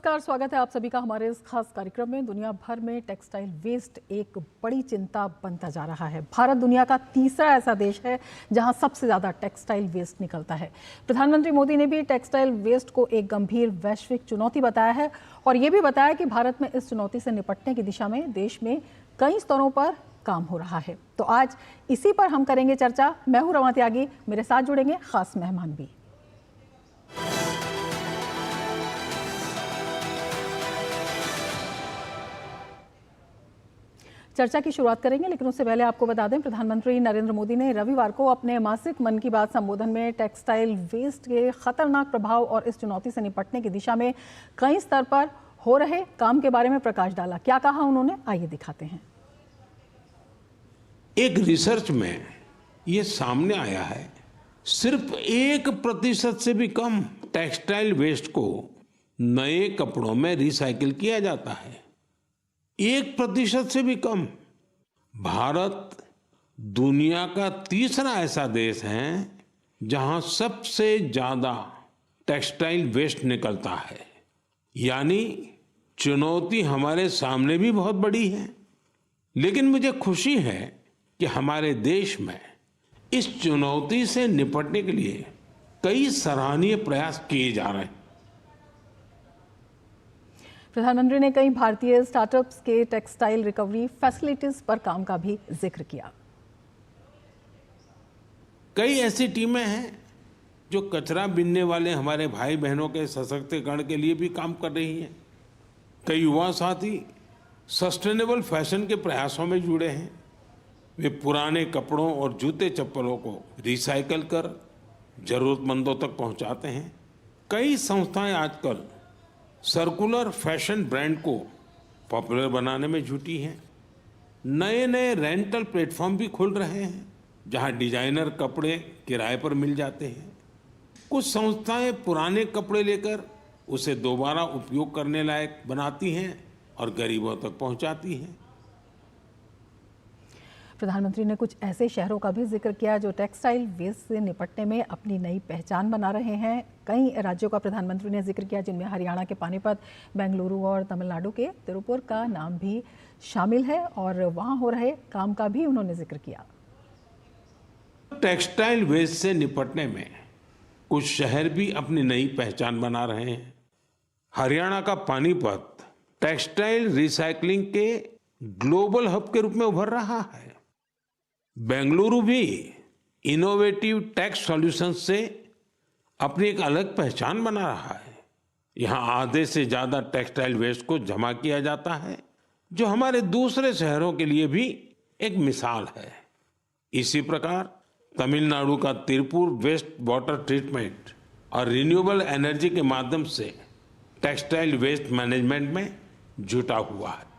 नमस्कार, स्वागत है आप सभी का हमारे इस खास कार्यक्रम में। दुनिया भर में टेक्सटाइल वेस्ट एक बड़ी चिंता बनता जा रहा है। भारत दुनिया का तीसरा ऐसा देश है जहां सबसे ज़्यादा टेक्सटाइल वेस्ट निकलता है। प्रधानमंत्री मोदी ने भी टेक्सटाइल वेस्ट को एक गंभीर वैश्विक चुनौती बताया है और ये भी बताया कि भारत में इस चुनौती से निपटने की दिशा में देश में कई स्तरों पर काम हो रहा है। तो आज इसी पर हम करेंगे चर्चा। मैं हूँ रमा त्यागी, मेरे साथ जुड़ेंगे खास मेहमान भी। चर्चा की शुरुआत करेंगे, लेकिन उससे पहले आपको बता दें प्रधानमंत्री नरेंद्र मोदी ने रविवार को अपने मासिक मन की बात संबोधन में टेक्सटाइल वेस्ट के खतरनाक प्रभाव और इस चुनौती से निपटने की दिशा में कई स्तर पर हो रहे काम के बारे में प्रकाश डाला। क्या कहा उन्होंने, आइए दिखाते हैं। एक रिसर्च में ये सामने आया है, सिर्फ 1% से भी कम टेक्सटाइल वेस्ट को नए कपड़ों में रिसाइकिल किया जाता है। 1% से भी कम। भारत दुनिया का तीसरा ऐसा देश है जहां सबसे ज्यादा टेक्सटाइल वेस्ट निकलता है। यानी चुनौती हमारे सामने भी बहुत बड़ी है, लेकिन मुझे खुशी है कि हमारे देश में इस चुनौती से निपटने के लिए कई सराहनीय प्रयास किए जा रहे हैं। प्रधानमंत्री ने कई भारतीय स्टार्टअप्स के टेक्सटाइल रिकवरी फैसिलिटीज पर काम का भी जिक्र किया। कई ऐसी टीमें हैं जो कचरा बीनने वाले हमारे भाई बहनों के सशक्तिकरण के लिए भी काम कर रही हैं। कई युवा साथी सस्टेनेबल फैशन के प्रयासों में जुड़े हैं। वे पुराने कपड़ों और जूते चप्पलों को रिसाइकल कर जरूरतमंदों तक पहुंचाते हैं। कई संस्थाएं आजकल सर्कुलर फैशन ब्रांड को पॉपुलर बनाने में जुटी हैं। नए नए रेंटल प्लेटफॉर्म भी खुल रहे हैं जहां डिजाइनर कपड़े किराए पर मिल जाते हैं। कुछ संस्थाएं पुराने कपड़े लेकर उसे दोबारा उपयोग करने लायक बनाती हैं और गरीबों तक पहुंचाती हैं। प्रधानमंत्री ने कुछ ऐसे शहरों का भी जिक्र किया जो टेक्सटाइल वेस्ट से निपटने में अपनी नई पहचान बना रहे हैं। कई राज्यों का प्रधानमंत्री ने जिक्र किया जिनमें हरियाणा के पानीपत, बेंगलुरु और तमिलनाडु के तिरुपुर का नाम भी शामिल है और वहां हो रहे काम का भी उन्होंने जिक्र किया। टेक्सटाइल वेस्ट से निपटने में कुछ शहर भी अपनी नई पहचान बना रहे हैं। हरियाणा का पानीपत टेक्सटाइल रिसाइकलिंग के ग्लोबल हब के रूप में उभर रहा है। बेंगलुरु भी इनोवेटिव टेक्स सॉल्यूशंस से अपनी एक अलग पहचान बना रहा है। यहाँ आधे से ज्यादा टेक्सटाइल वेस्ट को जमा किया जाता है, जो हमारे दूसरे शहरों के लिए भी एक मिसाल है। इसी प्रकार तमिलनाडु का तिरुपुर वेस्ट वाटर ट्रीटमेंट और रिन्यूएबल एनर्जी के माध्यम से टेक्सटाइल वेस्ट मैनेजमेंट में जुटा हुआ है।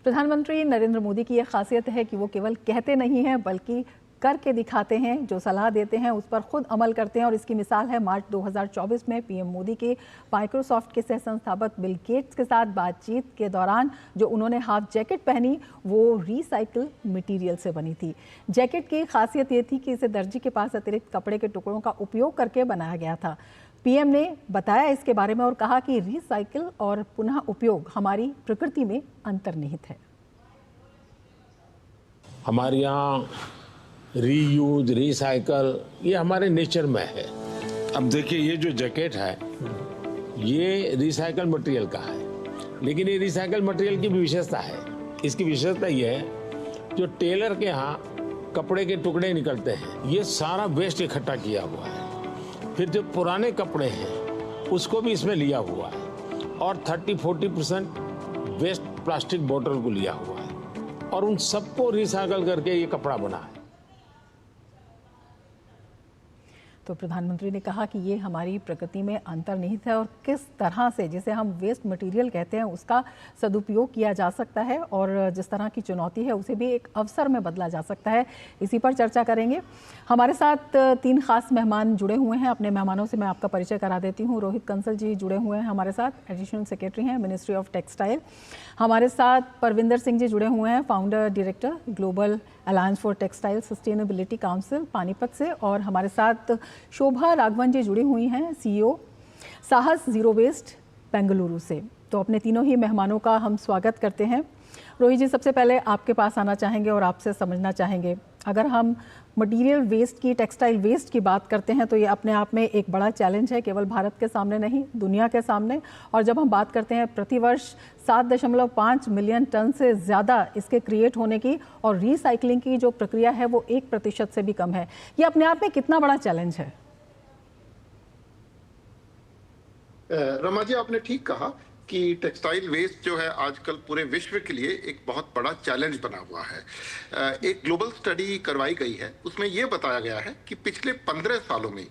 प्रधानमंत्री नरेंद्र मोदी की यह खासियत है कि वो केवल कहते नहीं हैं बल्कि करके दिखाते हैं। जो सलाह देते हैं उस पर खुद अमल करते हैं और इसकी मिसाल है मार्च 2024 में पीएम मोदी के माइक्रोसॉफ्ट के सह संस्थापक बिल गेट्स के साथ बातचीत के दौरान जो उन्होंने हाफ जैकेट पहनी वो रिसाइकिल मटेरियल से बनी थी। जैकेट की खासियत ये थी कि इसे दर्जी के पास अतिरिक्त कपड़े के टुकड़ों का उपयोग करके बनाया गया था। पीएम ने बताया इसके बारे में और कहा कि रिसाइकिल और पुनः उपयोग हमारी प्रकृति में अंतर्निहित है। हमारे यहाँ रीयूज, रिसाइकल ये हमारे नेचर में है। अब देखिए ये जो जैकेट है ये रिसाइकल मटेरियल का है, लेकिन ये रिसाइकल मटेरियल की भी विशेषता है। इसकी विशेषता ये है जो टेलर के यहाँ कपड़े के टुकड़े निकलते हैं ये सारा वेस्ट इकट्ठा किया हुआ है। फिर जो पुराने कपड़े हैं उसको भी इसमें लिया हुआ है और 30-40% वेस्ट प्लास्टिक बोतल को लिया हुआ है और उन सबको रिसाइकल करके ये कपड़ा बना है। तो प्रधानमंत्री ने कहा कि ये हमारी प्रकृति में अंतर्निहित है और किस तरह से जिसे हम वेस्ट मटेरियल कहते हैं उसका सदुपयोग किया जा सकता है और जिस तरह की चुनौती है उसे भी एक अवसर में बदला जा सकता है। इसी पर चर्चा करेंगे। हमारे साथ 3 खास मेहमान जुड़े हुए हैं। अपने मेहमानों से मैं आपका परिचय करा देती हूँ। रोहित कंसल जी जुड़े हुए हैं हमारे साथ, एडिशनल सेक्रेटरी हैं मिनिस्ट्री ऑफ टेक्सटाइल। हमारे साथ परविंदर सिंह जी जुड़े हुए हैं, founder director global alliance for textile sustainability council Panipat से। और हमारे साथ शोभा राघवन जी जुड़ी हुई हैं, CEO साहस जीरो वेस्ट बेंगलुरु से। तो अपने तीनों ही मेहमानों का हम स्वागत करते हैं। रोहित जी, सबसे पहले आपके पास आना चाहेंगे और आपसे समझना चाहेंगे, अगर हम मटेरियल वेस्ट की, टेक्सटाइल वेस्ट की बात करते हैं तो ये अपने आप में एक बड़ा चैलेंज है, केवल भारत के सामने नहीं, दुनिया के सामने। और जब हम बात करते हैं प्रतिवर्ष 7.5 मिलियन टन से ज़्यादा इसके क्रिएट होने की, और रिसाइकलिंग की जो प्रक्रिया है वो 1% से भी कम है, ये अपने आप में कितना बड़ा चैलेंज है? रमा जी, आपने ठीक कहा कि टेक्सटाइल वेस्ट जो है आजकल पूरे विश्व के लिए एक बहुत बड़ा चैलेंज बना हुआ है। एक ग्लोबल स्टडी करवाई गई है, उसमें यह बताया गया है कि पिछले 15 सालों में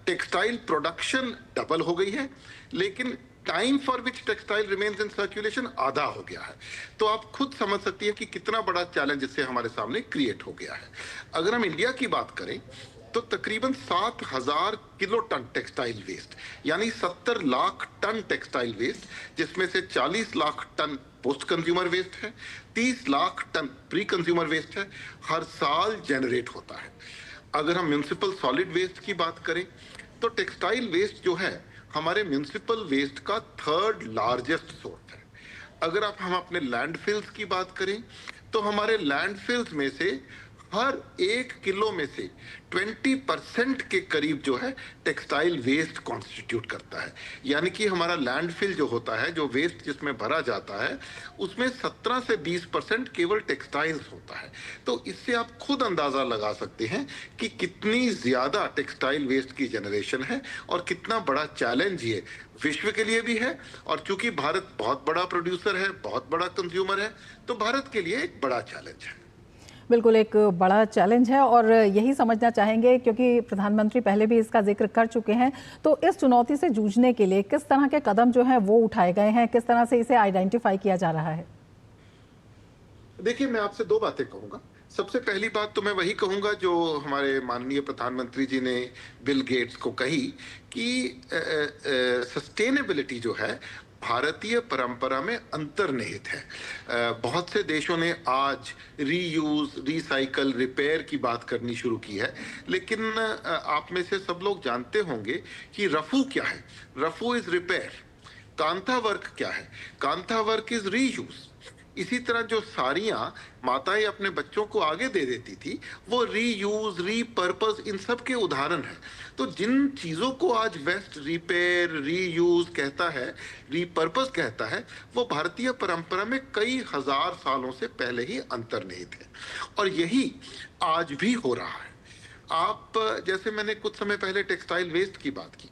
टेक्सटाइल प्रोडक्शन डबल हो गई है, लेकिन time for which textile remains in circulation आधा हो गया है। तो आप खुद समझ सकती हैं कि कितना बड़ा चैलेंज इससे हमारे सामने क्रिएट हो गया है। अगर हम इंडिया की बात करें तो तकरीबन 7,000 किलो टन टेक्सटाइल वेस्ट, यानी 70 लाख टन टेक्सटाइल वेस्ट, जिसमें से 40 lakh ton post consumer waste है, 30 lakh ton pre consumer waste है, हर साल जनरेट होता है। अगर हम म्युनिसिपल सॉलिड वेस्ट की बात करें तो टेक्सटाइल वेस्ट जो है हमारे म्युनिसिपल वेस्ट का 3rd लार्जेस्ट सोर्स है। अगर हम अपने लैंडफिल्स की बात करें तो हमारे लैंडफिल्स में से हर 1 किलो में से 20% के करीब जो है टेक्सटाइल वेस्ट कॉन्स्टिट्यूट करता है। यानी कि हमारा लैंडफिल जो होता है, जो वेस्ट जिसमें भरा जाता है, उसमें 17 से 20% केवल टेक्सटाइल्स होता है। तो इससे आप खुद अंदाजा लगा सकते हैं कि कितनी ज्यादा टेक्सटाइल वेस्ट की जनरेशन है और कितना बड़ा चैलेंज ये विश्व के लिए भी है। और चूंकि भारत बहुत बड़ा प्रोड्यूसर है, बहुत बड़ा कंज्यूमर है, तो भारत के लिए एक बड़ा चैलेंज है। बिल्कुल एक बड़ा चैलेंज है, और यही समझना चाहेंगे क्योंकि प्रधानमंत्री पहले भी इसका जिक्र कर चुके हैं, तो इस चुनौती से जूझने के लिए किस तरह के कदम जो हैं वो उठाए गए हैं, किस तरह से इसे आइडेंटिफाई किया जा रहा है? देखिए, मैं आपसे 2 बातें कहूंगा। सबसे पहली बात तो मैं वही कहूंगा जो हमारे माननीय प्रधानमंत्री जी ने बिल गेट्स को कही कि सस्टेनेबिलिटी जो है भारतीय परंपरा में अंतर्निहित है। बहुत से देशों ने आज रीयूज, रिसाइकल, रिपेयर की बात करनी शुरू की है, लेकिन आप में से सब लोग जानते होंगे कि रफू क्या है। रफू इज रिपेयर। कांथा वर्क क्या है? Kantha work is reuse. इसी तरह जो साड़ियां माताएं अपने बच्चों को आगे दे देती थी, वो रीयूज, रीपर्पस, इन सब के उदाहरण है। तो जिन चीजों को आज वेस्ट रिपेयर, रीयूज कहता है, रीपर्पस कहता है, वो भारतीय परंपरा में कई हजार सालों से पहले ही अंतर्निहित है, और यही आज भी हो रहा है। आप जैसे मैंने कुछ समय पहले टेक्सटाइल वेस्ट की बात की,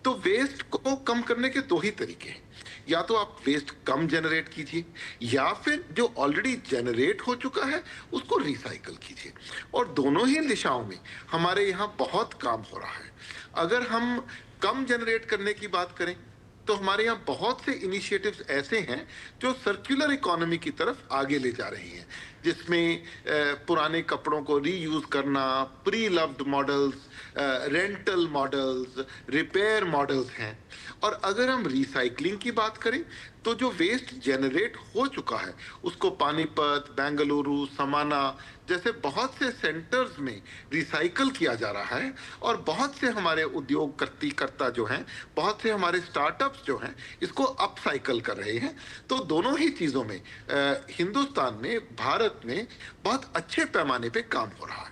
तो वेस्ट को कम करने के 2 ही तरीके हैं। या तो आप वेस्ट कम जनरेट कीजिए, या फिर जो ऑलरेडी जनरेट हो चुका है उसको रिसाइकल कीजिए। और दोनों ही दिशाओं में हमारे यहाँ बहुत काम हो रहा है। अगर हम कम जनरेट करने की बात करें तो हमारे यहाँ बहुत से इनिशिएटिव्स ऐसे हैं जो सर्कुलर इकोनॉमी की तरफ आगे ले जा रही हैं, जिसमें पुराने कपड़ों को रीयूज करना, pre loved models, rental models, repair models हैं। और अगर हम रिसाइकलिंग की बात करें तो जो वेस्ट जनरेट हो चुका है उसको पानीपत, बेंगलुरु, समाना जैसे बहुत से सेंटर्स में रिसाइकल किया जा रहा है, और बहुत से हमारे उद्योगकर्ता जो हैं, बहुत से हमारे स्टार्टअप्स जो हैं, इसको अपसाइकल कर रहे हैं। तो दोनों ही चीज़ों में हिंदुस्तान में, भारत में बहुत अच्छे पैमाने पे काम हो रहा है।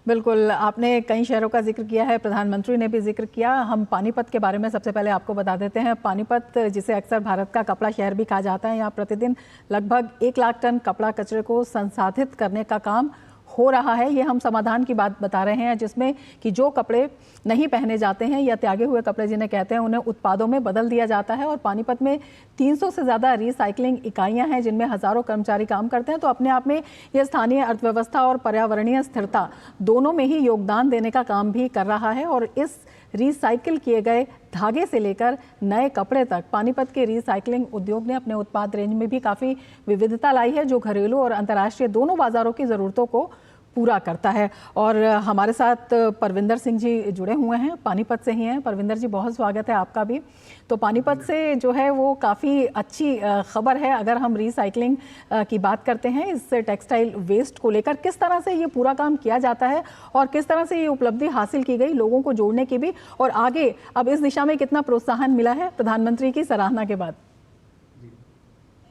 बिल्कुल, आपने कई शहरों का जिक्र किया है, प्रधानमंत्री ने भी जिक्र किया। हम पानीपत के बारे में सबसे पहले आपको बता देते हैं। पानीपत, जिसे अक्सर भारत का कपड़ा शहर भी कहा जाता है, यहाँ प्रतिदिन लगभग 1 लाख टन कपड़ा कचरे को संसाधित करने का काम हो रहा है। ये हम समाधान की बात बता रहे हैं, जिसमें कि जो कपड़े नहीं पहने जाते हैं या त्यागे हुए कपड़े जिन्हें कहते हैं, उन्हें उत्पादों में बदल दिया जाता है। और पानीपत में 300 से ज़्यादा रिसाइकलिंग इकाइयां हैं जिनमें हज़ारों कर्मचारी काम करते हैं। तो अपने आप में ये स्थानीय अर्थव्यवस्था और पर्यावरणीय स्थिरता दोनों में ही योगदान देने का काम भी कर रहा है। और इस रिसाइकिल किए गए धागे से लेकर नए कपड़े तक पानीपत के रिसाइकलिंग उद्योग ने अपने उत्पाद रेंज में भी काफ़ी विविधता लाई है, जो घरेलू और अंतर्राष्ट्रीय दोनों बाजारों की ज़रूरतों को पूरा करता है। और हमारे साथ परविंदर सिंह जी जुड़े हुए हैं, पानीपत से ही हैं। परविंदर जी, बहुत स्वागत है आपका भी। तो पानीपत से जो है वो काफ़ी अच्छी खबर है अगर हम रिसाइकलिंग की बात करते हैं इस टेक्सटाइल वेस्ट को लेकर। किस तरह से ये पूरा काम किया जाता है और किस तरह से ये उपलब्धि हासिल की गई लोगों को जोड़ने की भी, और आगे अब इस दिशा में कितना प्रोत्साहन मिला है प्रधानमंत्री की सराहना के बाद?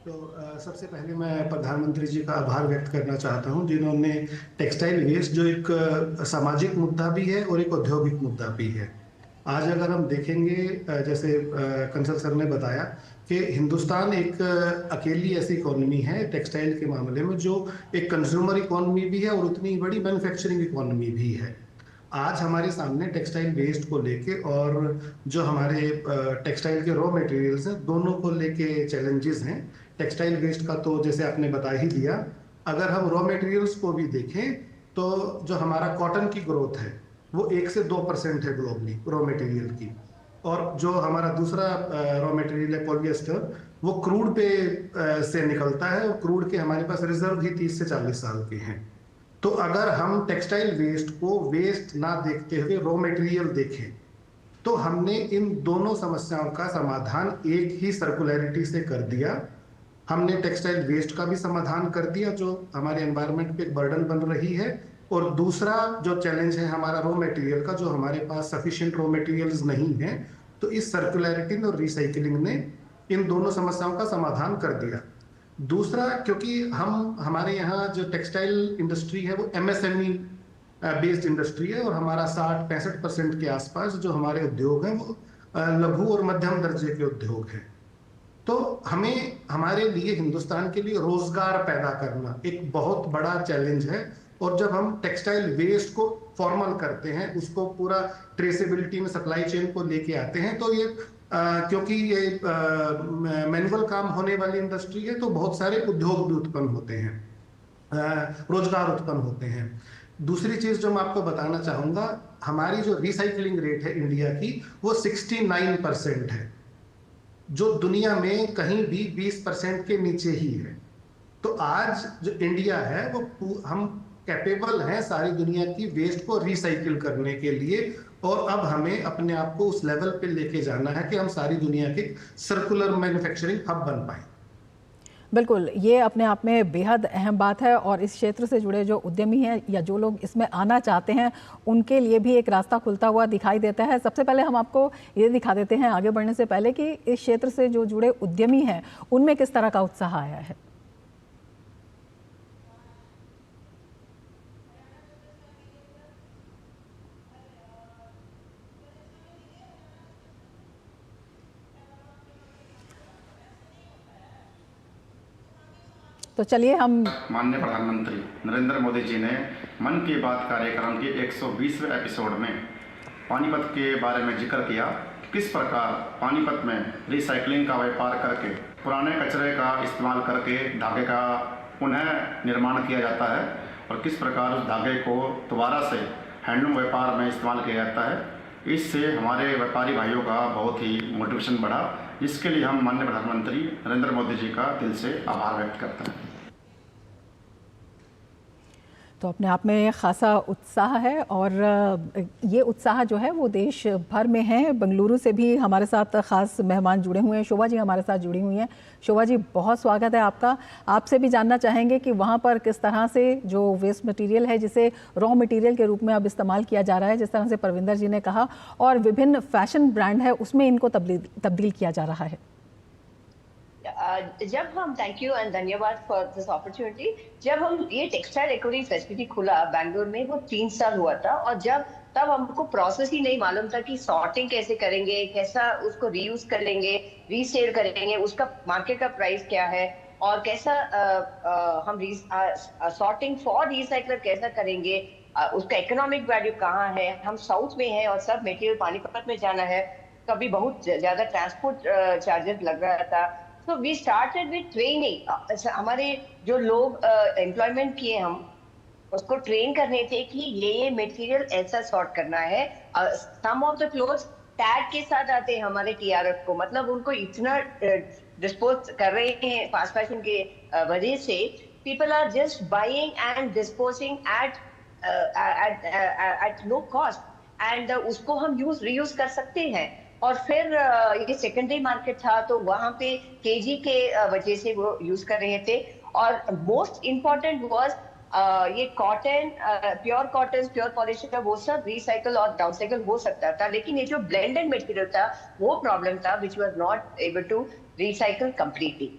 तो सबसे पहले मैं प्रधानमंत्री जी का आभार व्यक्त करना चाहता हूं, जिन्होंने टेक्सटाइल वेस्ट जो एक सामाजिक मुद्दा भी है और एक औद्योगिक मुद्दा भी है। आज अगर हम देखेंगे, जैसे कंसल सर ने बताया कि हिंदुस्तान एक अकेली ऐसी इकोनॉमी है टेक्सटाइल के मामले में जो एक कंज्यूमर इकोनॉमी भी है और उतनी बड़ी मैन्युफैक्चरिंग इकोनॉमी भी है। आज हमारे सामने टेक्सटाइल वेस्ट को लेके और जो हमारे टेक्सटाइल के रॉ मटेरियल्स हैं, दोनों को लेके चैलेंजेस हैं। टेक्सटाइल वेस्ट का तो जैसे आपने बता ही दिया, अगर हम रॉ मटेरियल्स को भी देखें तो जो हमारा कॉटन की ग्रोथ है वो 1 से 2% है ग्लोबली रॉ मटेरियल की, और जो हमारा दूसरा रॉ मटेरियल है पॉलिएस्टर, वो क्रूड पे से निकलता है, और क्रूड के हमारे पास रिजर्व ही 30 से 40 साल के हैं। तो अगर हम टेक्सटाइल वेस्ट को वेस्ट ना देखते हुए रॉ मटेरियल देखें तो हमने इन दोनों समस्याओं का समाधान एक ही सर्कुलरिटी से कर दिया। हमने टेक्सटाइल वेस्ट का भी समाधान कर दिया जो हमारे एनवायरनमेंट पे एक बर्डन बन रही है, और दूसरा जो चैलेंज है हमारा रॉ मटेरियल का, जो हमारे पास सफिशिएंट रॉ मटेरियल्स नहीं है, तो इस सर्कुलरिटी और रिसाइकलिंग ने इन दोनों समस्याओं का समाधान कर दिया। दूसरा, क्योंकि हमारे यहाँ जो टेक्सटाइल इंडस्ट्री है वो एमएसएमई बेस्ड इंडस्ट्री है, और हमारा 60-65% के आसपास जो हमारे उद्योग हैं वो लघु और मध्यम दर्जे के उद्योग हैं। तो हमें, हमारे लिए, हिंदुस्तान के लिए रोजगार पैदा करना एक बहुत बड़ा चैलेंज है। और जब हम टेक्सटाइल वेस्ट को फॉर्मल करते हैं, उसको पूरा ट्रेसेबिलिटी में सप्लाई चेन को लेके आते हैं, तो ये क्योंकि ये मैनुअल काम होने वाली इंडस्ट्री है, तो बहुत सारे उद्योग भी उत्पन्न होते हैं, रोजगार उत्पन्न होते हैं। दूसरी चीज जो मैं आपको बताना चाहूंगा, हमारी जो रिसाइकलिंग रेट है इंडिया की वो 69% है, जो दुनिया में कहीं भी 20% के नीचे ही है। तो आज जो इंडिया है वो हम कैपेबल हैं सारी दुनिया की वेस्ट को रिसाइकिल करने के लिए, और अब हमें अपने आप को उस लेवल पे लेके जाना है कि हम सारी दुनिया के सर्कुलर मैन्युफैक्चरिंग हब बन पाए। बिल्कुल, ये अपने आप में बेहद अहम बात है, और इस क्षेत्र से जुड़े जो उद्यमी हैं या जो लोग इसमें आना चाहते हैं उनके लिए भी एक रास्ता खुलता हुआ दिखाई देता है। सबसे पहले हम आपको ये दिखा देते हैं आगे बढ़ने से पहले कि इस क्षेत्र से जो जुड़े उद्यमी हैं उनमें किस तरह का उत्साह आया है। तो चलिए हम माननीय प्रधानमंत्री नरेंद्र मोदी जी ने मन की बात कार्यक्रम के 120वें एपिसोड में पानीपत के बारे में जिक्र किया, किस प्रकार पानीपत में रिसाइकलिंग का व्यापार करके पुराने कचरे का इस्तेमाल करके धागे का पुनः निर्माण किया जाता है, और किस प्रकार उस धागे को दोबारा से हैंडलूम व्यापार में इस्तेमाल किया जाता है। इससे हमारे व्यापारी भाइयों का बहुत ही मोटिवेशन बढ़ा, जिसके लिए हम माननीय प्रधानमंत्री नरेंद्र मोदी जी का दिल से आभार व्यक्त करते हैं। तो अपने आप में खासा उत्साह है, और ये उत्साह जो है वो देश भर में है। बेंगलुरु से भी हमारे साथ खास मेहमान जुड़े हुए हैं, शोभा जी हमारे साथ जुड़ी हुई हैं। शोभा जी, बहुत स्वागत है आपका। आपसे भी जानना चाहेंगे कि वहाँ पर किस तरह से जो वेस्ट मटेरियल है जिसे रॉ मटेरियल के रूप में अब इस्तेमाल किया जा रहा है, जिस तरह से परविंदर जी ने कहा, और विभिन्न फैशन ब्रांड है उसमें इनको तब्दील किया जा रहा है। जब हम, थैंक यू एंड धन्यवाद फॉर दिस अपॉर्चुनिटी। जब हम ये टेक्सटाइल इकोनॉमी फैसिलिटी खुला बेंगलोर में, वो 3 साल हुआ था, और तब हमको प्रोसेस ही नहीं मालूम था कि सॉर्टिंग कैसे करेंगे, कैसा उसको रीयूज करेंगे, रीसेल करेंगे, उसका मार्केट का प्राइस क्या है, और कैसा हम सॉर्टिंग फॉर रिसाइकलर कैसा करेंगे, उसका इकोनॉमिक वैल्यू कहाँ है। हम साउथ में है और सब मटेरियल पानीपत में जाना है, कभी बहुत ज्यादा ट्रांसपोर्ट चार्जेस लग रहा था। So we started with training. हमारे जो लोग एम्प्लॉयमेंट किए, हम उसको ट्रेन करने थे कि ये मटेरियल ऐसा सॉर्ट करना है। सम ऑफ द क्लोथ्स टैग के साथ आते हैं हमारे टीआरएफ को, मतलब उनको इतना डिस्पोज कर रहे हैं फास्ट फैशन के वजह से, people are just buying and disposing at at low cost, and उसको हम रीयूज कर सकते हैं। और फिर ये सेकेंडरी मार्केट था, तो वहां पे केजी के वजह से वो यूज कर रहे थे। और मोस्ट इम्पॉर्टेंट वाज ये कॉटन, प्योर पॉलिस्टर, वो सब रिसाइकल और डाउनसाइकल हो सकता था, लेकिन ये जो ब्लेंडेड मटेरियल था वो प्रॉब्लम था, which was not able to recycle completely.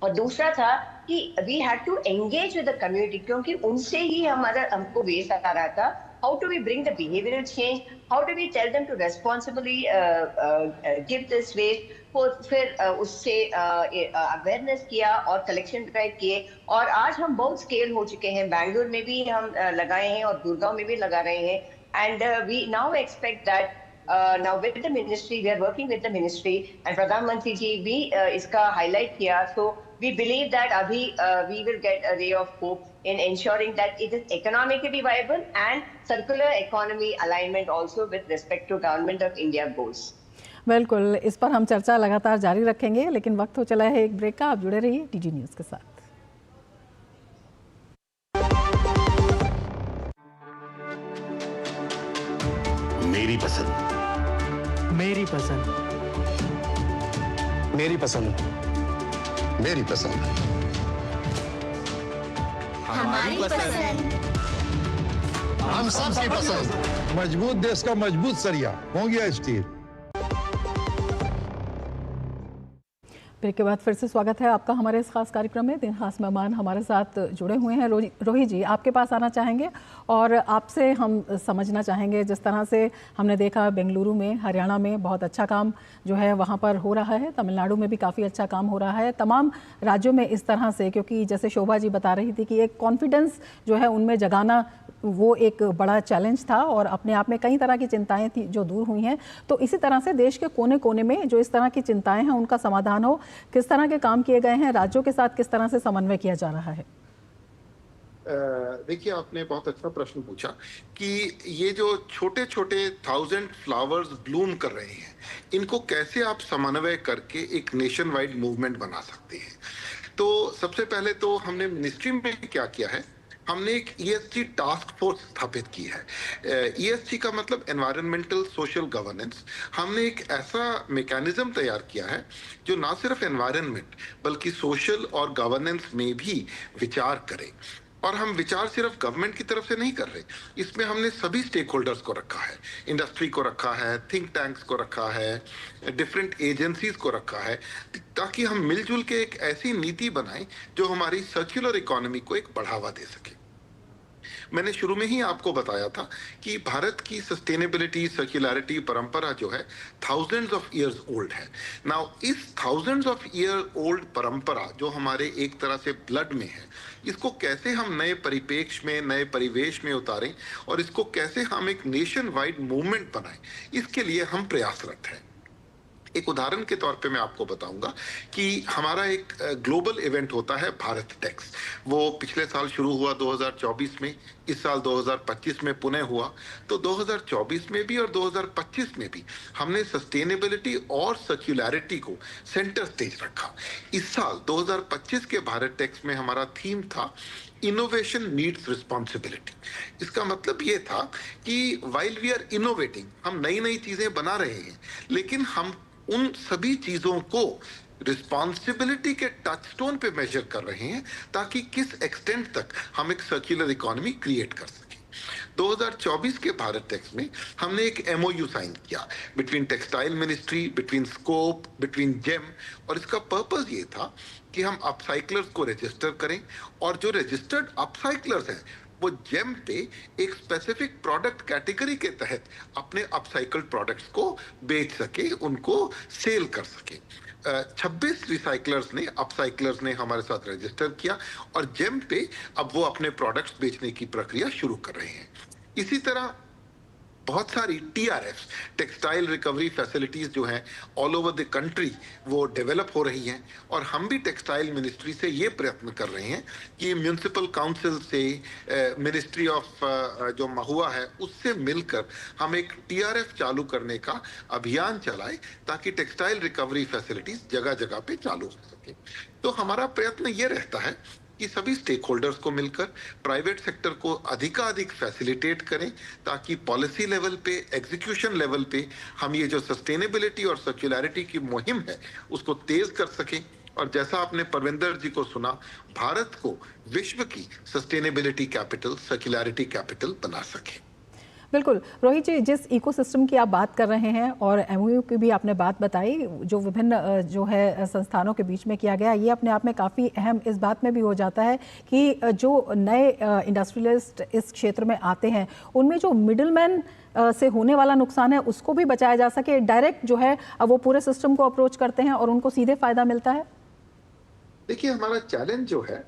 और दूसरा था कि we had to engage with the community, क्योंकि उनसे ही हमको वेस्ट आ रहा था। How to we bring the behavioural change, how do we tell them to responsibly give this waste. फिर उससे अवेयरनेस किया और कलेक्शन ड्राइव किए, और आज हम बहुत स्केल हो चुके हैं। बैंगलोर में भी हम लगाए हैं और गुड़गांव में भी लगा रहे हैं। And we now expect that now with the ministry, we are working with the ministry, and Pradhan Mantri ji भी इसका highlight किया। So we believe that अभी we will get a ray of hope in ensuring that it is economically viable and circular economy alignment also with respect to Government of India goals. बिल्कुल, इस पर हम चर्चा लगातार जारी रखेंगे, लेकिन वक्त हो चला है एक ब्रेक का। आप जुड़े रहिए टीजी न्यूज़ के साथ। मेरी पसंद, मेरी पसंद, मेरी पसंद, मेरी पसंद, हमारी पसंद, हम सबकी पसंद। मजबूत देश का मजबूत सरिया हो गया स्टील। ब्रेक के बाद फिर से स्वागत है आपका हमारे इस खास कार्यक्रम में। दिन खास मेहमान हमारे साथ जुड़े हुए हैं। रोहित जी, आपके पास आना चाहेंगे और आपसे हम समझना चाहेंगे, जिस तरह से हमने देखा बेंगलुरु में, हरियाणा में बहुत अच्छा काम जो है वहाँ पर हो रहा है, तमिलनाडु में भी काफ़ी अच्छा काम हो रहा है, तमाम राज्यों में इस तरह से, क्योंकि जैसे शोभा जी बता रही थी कि एक कॉन्फिडेंस जो है उनमें जगाना वो एक बड़ा चैलेंज था, और अपने आप में कई तरह की चिंताएं थी जो दूर हुई हैं। तो इसी तरह से देश के कोने कोने में जो इस तरह की चिंताएं हैं उनका समाधान हो, किस तरह के काम किए गए हैं, राज्यों के साथ किस तरह से समन्वय किया जा रहा है? देखिए, आपने बहुत अच्छा प्रश्न पूछा कि ये जो छोटे छोटे 1000 फ्लावर्स ब्लूम कर रहे हैं, इनको कैसे आप समन्वय करके एक नेशन वाइड मूवमेंट बना सकते हैं। तो सबसे पहले तो हमने मिनिस्ट्री में क्या किया है, हमने एक ESG टास्क फोर्स स्थापित की है। ESG का मतलब एनवायरमेंटल सोशल गवर्नेंस। हमने एक ऐसा मैकेनिज्म तैयार किया है जो ना सिर्फ एनवायरनमेंट बल्कि सोशल और गवर्नेंस में भी विचार करे। और हम विचार सिर्फ गवर्नमेंट की तरफ से नहीं कर रहे, इसमें हमने सभी स्टेक होल्डर्स को रखा है, इंडस्ट्री को रखा है, थिंक टैंक्स को रखा है, डिफरेंट एजेंसीज को रखा है, ताकि हम मिलजुल के एक ऐसी नीति बनाएं जो हमारी सर्कुलर इकोनॉमी को एक बढ़ावा दे सके। मैंने शुरू में ही आपको बताया था कि भारत की सस्टेनेबिलिटी सर्कुलरिटी परंपरा जो है थाउजेंड्स ऑफ इयर्स ओल्ड है। नाउ इस थाउजेंड्स ऑफ ईयर ओल्ड परंपरा जो हमारे एक तरह से ब्लड में है, इसको कैसे हम नए परिप्रेक्ष्य में, नए परिवेश में उतारें और इसको कैसे हम एक नेशन वाइड मूवमेंट बनाएं, इसके लिए हम प्रयासरत हैं। एक उदाहरण के तौर पे मैं आपको बताऊंगा कि हमारा एक ग्लोबल इवेंट होता है भारत टेक्स। वो पिछले साल शुरू हुआ 2024 में, इस साल 2025 में पुणे हुआ। तो 2024 में भी और 2025 में भी हमने सस्टेनेबिलिटी और सर्कुलरिटी को सेंटर स्टेज रखा। इस साल 2025 के भारत टेक्स में हमारा थीम था इनोवेशन नीड्स रिस्पॉन्सिबिलिटी। इसका मतलब ये था कि वाइल वी आर इनोवेटिंग, हम नई नई चीजें बना रहे हैं, लेकिन हम उन सभी चीजों को रिस्पॉन्सिबिलिटी के टचस्टोन पे मेजर कर रहे हैं, ताकि किस एक्सटेंट तक हम एक सर्कुलर इकोनॉमी क्रिएट कर सकें। 2024 के भारत टेक्स में हमने एक MOU साइन किया between textile ministry, between scope, between GeM, और इसका पर्पस ये था कि हम अपसाइक्लर्स को रजिस्टर करें, और जो रजिस्टर्ड अपसाइक्लर्स हैं वो जेम पे एक स्पेसिफिक प्रोडक्ट कैटेगरी के तहत अपने अपसाइकल्ड प्रोडक्ट्स को बेच सके, उनको सेल कर सके। 26 रिसाइकलर्स ने, अपसाइकलर्स ने हमारे साथ रजिस्टर किया, और जेम पे अब वो अपने प्रोडक्ट्स बेचने की प्रक्रिया शुरू कर रहे हैं। इसी तरह बहुत सारी TRFs, टेक्सटाइल रिकवरी फैसिलिटीज जो हैं ऑल ओवर द कंट्री, वो डेवलप हो रही हैं। और हम भी टेक्सटाइल मिनिस्ट्री से ये प्रयत्न कर रहे हैं कि म्यूनिसिपल काउंसिल से, मिनिस्ट्री ऑफ जो महुआ है उससे मिलकर हम एक TRF चालू करने का अभियान चलाएं, ताकि टेक्सटाइल रिकवरी फैसिलिटीज जगह जगह पे चालू हो सके। तो हमारा प्रयत्न ये रहता है कि सभी स्टेक होल्डर्स को मिलकर प्राइवेट सेक्टर को अधिकाधिक फैसिलिटेट करें ताकि पॉलिसी लेवल पे, एग्जीक्यूशन लेवल पे हम ये जो सस्टेनेबिलिटी और सर्कुलरिटी की मुहिम है उसको तेज कर सकें। और जैसा आपने परविंदर जी को सुना, भारत को विश्व की सस्टेनेबिलिटी कैपिटल, सर्कुलरिटी कैपिटल बना सके। बिल्कुल रोहित जी, जिस इकोसिस्टम की आप बात कर रहे हैं और एमओयू की भी आपने बात बताई, जो विभिन्न जो है संस्थानों के बीच में किया गया, ये अपने आप में काफ़ी अहम इस बात में भी हो जाता है कि जो नए इंडस्ट्रियलिस्ट इस क्षेत्र में आते हैं उनमें जो मिडिलमैन से होने वाला नुकसान है उसको भी बचाया जा सके। डायरेक्ट जो है वो पूरे सिस्टम को अप्रोच करते हैं और उनको सीधे फायदा मिलता है। देखिए, हमारा चैलेंज जो है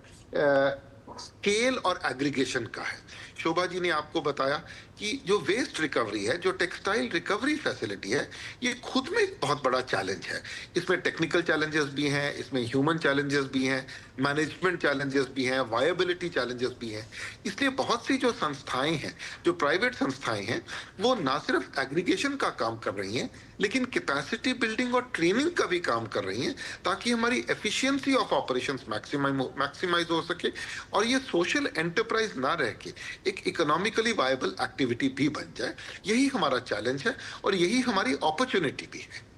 स्केल और एग्रीगेशन का है। शोभा जी ने आपको बताया कि जो वेस्ट रिकवरी है, जो टेक्सटाइल रिकवरी फैसिलिटी है, ये खुद में एक बहुत बड़ा चैलेंज है। इसमें टेक्निकल चैलेंजेस भी हैं, इसमें ह्यूमन चैलेंजेस भी हैं, मैनेजमेंट चैलेंजेस भी हैं, वायबिलिटी चैलेंजेस भी हैं। इसलिए बहुत सी जो संस्थाएं हैं, जो प्राइवेट संस्थाएं हैं, वो ना सिर्फ एग्रीगेशन का काम कर रही हैं लेकिन कैपेसिटी बिल्डिंग और ट्रेनिंग का भी काम कर रही हैं ताकि हमारी एफिशिएंसी ऑफ ऑपरेशंस मैक्सिमाइज हो सके और ये सोशल एंटरप्राइज ना रह के एक इकोनॉमिकली वायबल एक्टिविटी भी बन जाए। यही हमारा चैलेंज है और यही हमारी अपॉर्चुनिटी भी है।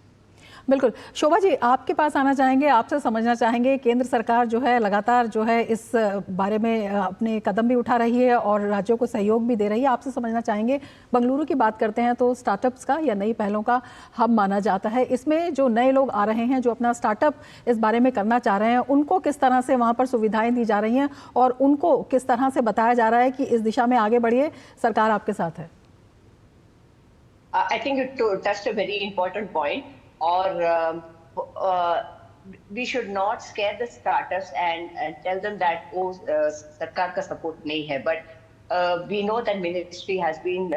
बिल्कुल। शोभा जी, आपके पास आना चाहेंगे, आपसे समझना चाहेंगे, केंद्र सरकार जो है लगातार जो है इस बारे में अपने कदम भी उठा रही है और राज्यों को सहयोग भी दे रही है। आपसे समझना चाहेंगे, बंगलुरु की बात करते हैं तो स्टार्टअप्स का या नई पहलों का हब माना जाता है। इसमें जो नए लोग आ रहे हैं, जो अपना स्टार्टअप इस बारे में करना चाह रहे हैं, उनको किस तरह से वहाँ पर सुविधाएं दी जा रही हैं और उनको किस तरह से बताया जा रहा है कि इस दिशा में आगे बढ़िए, सरकार आपके साथ है? I think you touched a very important point. और we should not scare the startups and tell them that सरकार का सपोर्ट नहीं है, but we know that ministry has been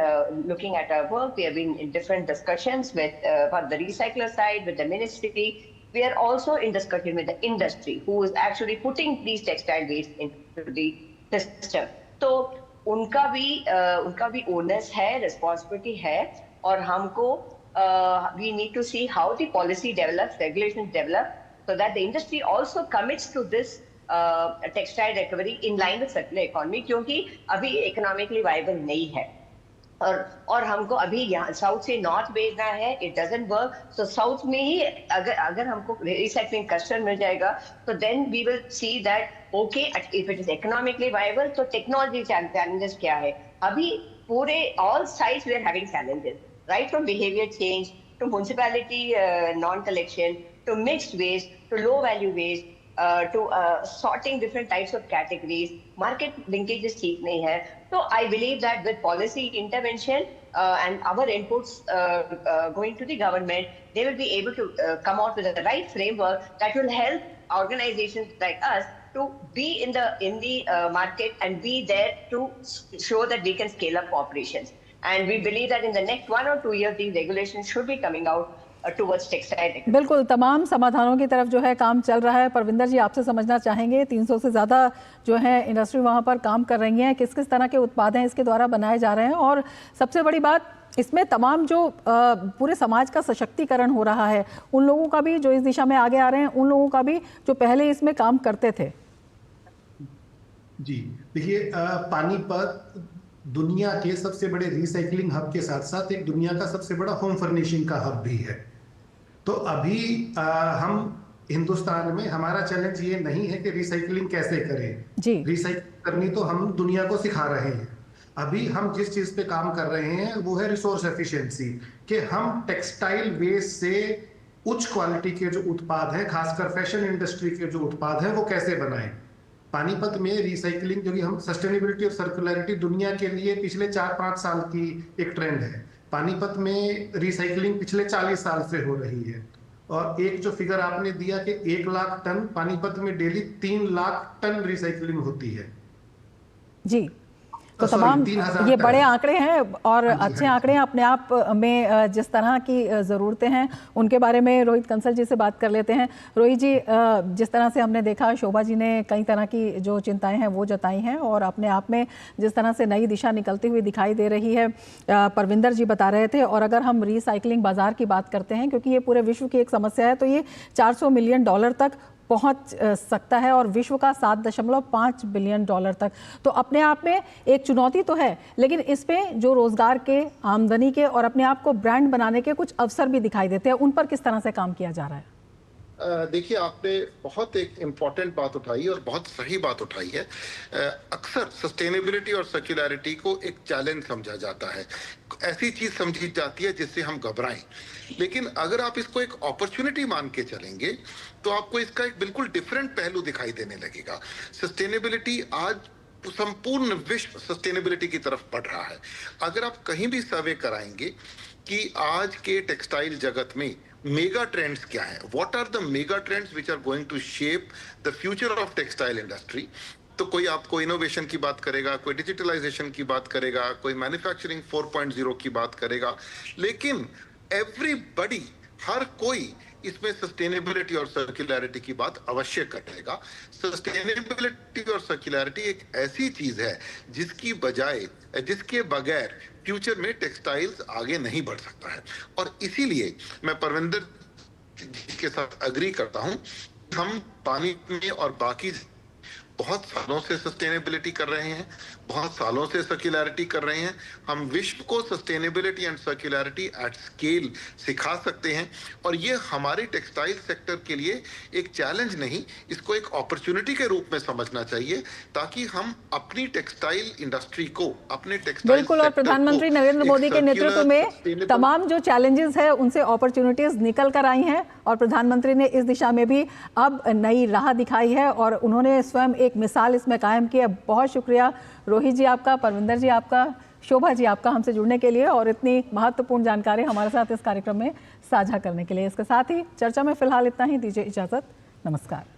looking at our work. We have been in different discussions with the recycler side, with the ministry. We are also in discussion with the industry who is actually putting these textile waste into the system. तो उनका भी onus है, responsibility है और हमको we need to see how the policy develops, regulations develop, so that the industry also commits to this textile recovery in line with circular economy, क्योंकि अभी economically viable नहीं है और हमको अभी यहाँ साउथ से नॉर्थ भेजना है, it doesn't work. So south में ही अगर हमको recycling cluster मिल जाएगा तो then we will see that okay, if it is economically viable, तो technology challenges क्या है? अभी पूरे all sites we are having challenges. Right from behavior change to municipality non-collection to mixed waste to low-value waste to sorting different types of categories, market linkages ठीक नहीं है. So I believe that with policy intervention and our inputs going to the government, they will be able to come out with the right framework that will help organizations like us to be in the market and be there to show that we can scale up operations. And we believe that in the next 1 or 2 years, these regulations should be coming out towards textile. बिल्कुल, तमाम समाधानों की तरफ जो है काम चल रहा है। परविंदर जी, आपसे समझना चाहेंगे, 300 से ज़्यादा जो है इंडस्ट्री वहाँ पर काम कर रही हैं, किस किस तरह के उत्पाद हैं इसके द्वारा बनाए जा रहे हैं और सबसे बड़ी बात इसमें तमाम जो पूरे समाज का सशक्तिकरण हो रहा है, उन लोगों का भी जो इस दिशा में आगे आ रहे हैं, उन लोगों का भी जो पहले इसमें काम करते थे। जी देखिए, पानीपत दुनिया के सबसे बड़े रिसाइकलिंग हब के साथ साथ एक दुनिया का सबसे बड़ा होम फर्निशिंग का हब भी है। तो अभी हम हिंदुस्तान में, हमारा चैलेंज ये नहीं है कि रिसाइकलिंग कैसे करें जी, रिसाइकलिंग करनी तो हम दुनिया को सिखा रहे हैं। अभी हम जिस चीज पे काम कर रहे हैं वो है रिसोर्स एफिशिएंसी, कि हम टेक्सटाइल वेस्ट से उच्च क्वालिटी के जो उत्पाद हैं, खासकर फैशन इंडस्ट्री के जो उत्पाद हैं, वो कैसे बनाएं। पानीपत में रिसाइकलिंग, जो कि हम सस्टेनेबिलिटी और सर्कुलरिटी दुनिया के लिए पिछले 4-5 साल की एक ट्रेंड है, पानीपत में रिसाइकलिंग पिछले 40 साल से हो रही है। और एक जो फिगर आपने दिया कि 1 लाख टन, पानीपत में डेली 3 लाख टन रिसाइकलिंग होती है जी। तो तमाम ये बड़े आंकड़े हैं और अच्छे आंकड़े हैं अपने आप में। जिस तरह की ज़रूरतें हैं उनके बारे में रोहित कंसल जी से बात कर लेते हैं। रोहित जी, जिस तरह से हमने देखा, शोभा जी ने कई तरह की जो चिंताएं हैं वो जताई हैं और अपने आप में जिस तरह से नई दिशा निकलती हुई दिखाई दे रही है, परविंदर जी बता रहे थे। और अगर हम रिसाइकलिंग बाज़ार की बात करते हैं, क्योंकि ये पूरे विश्व की एक समस्या है, तो ये $400 मिलियन तक पहुंच सकता है और विश्व का 7.5 बिलियन डॉलर तक। तो अपने आप में एक चुनौती तो है, लेकिन इस पे जो रोजगार के, आमदनी के और अपने आप को ब्रांड बनाने के कुछ अवसर भी दिखाई देते हैं, उन पर किस तरह से काम किया जा रहा है? देखिए, आपने बहुत एक इम्पॉर्टेंट बात उठाई और बहुत सही बात उठाई है। अक्सर सस्टेनेबिलिटी और सर्कुलरिटी को एक चैलेंज समझा जाता है, ऐसी चीज समझी जाती है जिससे हम घबराएं। लेकिन अगर आप इसको एक अपॉर्चुनिटी मान के चलेंगे तो आपको इसका एक बिल्कुल डिफरेंट पहलू दिखाई देने लगेगा। सस्टेनेबिलिटी आज संपूर्ण विश्व सस्टेनेबिलिटी की तरफ बढ़ रहा है। अगर आप कहीं भी सर्वे कराएंगे कि आज के टेक्सटाइल जगत में मेगा ट्रेंड्स क्या है, what are the mega trends which are going to shape the future of textile industry, तो कोई आपको इनोवेशन की बात करेगा, कोई डिजिटलाइजेशन की बात करेगा, कोई मैन्युफैक्चरिंग 4.0 की बात करेगा, लेकिन एवरीबडी, हर कोई इसमें सस्टेनेबिलिटी और सर्कुलरिटी की बात अवश्य करेगा। सस्टेनेबिलिटी और सर्कुलरिटी एक ऐसी चीज है जिसके बगैर फ्यूचर में टेक्सटाइल्स आगे नहीं बढ़ सकता है। और इसीलिए मैं परविंदर जी के साथ अग्री करता हूं, हम पानी में और बाकी बहुत सालों से सस्टेनेबिलिटी कर रहे हैं, बहुत सालों से सर्कुलरिटी कर रहे हैं। हम विश्व को सस्टेनेबिलिटी एंड सर्कुलरिटी एट स्केल सिखा सकते हैं और ये हमारे टेक्सटाइल सेक्टर के लिए एक चैलेंज नहीं, इसको एक अपॉर्चुनिटी के रूप में समझना चाहिए, ताकि हम अपनी टेक्सटाइल इंडस्ट्री को, अपने टेक्सटाइल बिल्कुल, और प्रधानमंत्री नरेंद्र मोदी के नेतृत्व में तमाम जो चैलेंजेस है उनसे अपॉर्चुनिटीज निकल कर आई हैं और प्रधानमंत्री ने इस दिशा में भी अब नई राह दिखाई है और उन्होंने स्वयं एक मिसाल इसमें कायम की है। बहुत शुक्रिया रोहित जी आपका, परविंदर जी आपका, शोभा जी आपका हमसे जुड़ने के लिए और इतनी महत्वपूर्ण जानकारी हमारे साथ इस कार्यक्रम में साझा करने के लिए। इसके साथ ही चर्चा में फिलहाल इतना ही, दीजिए इजाजत, नमस्कार।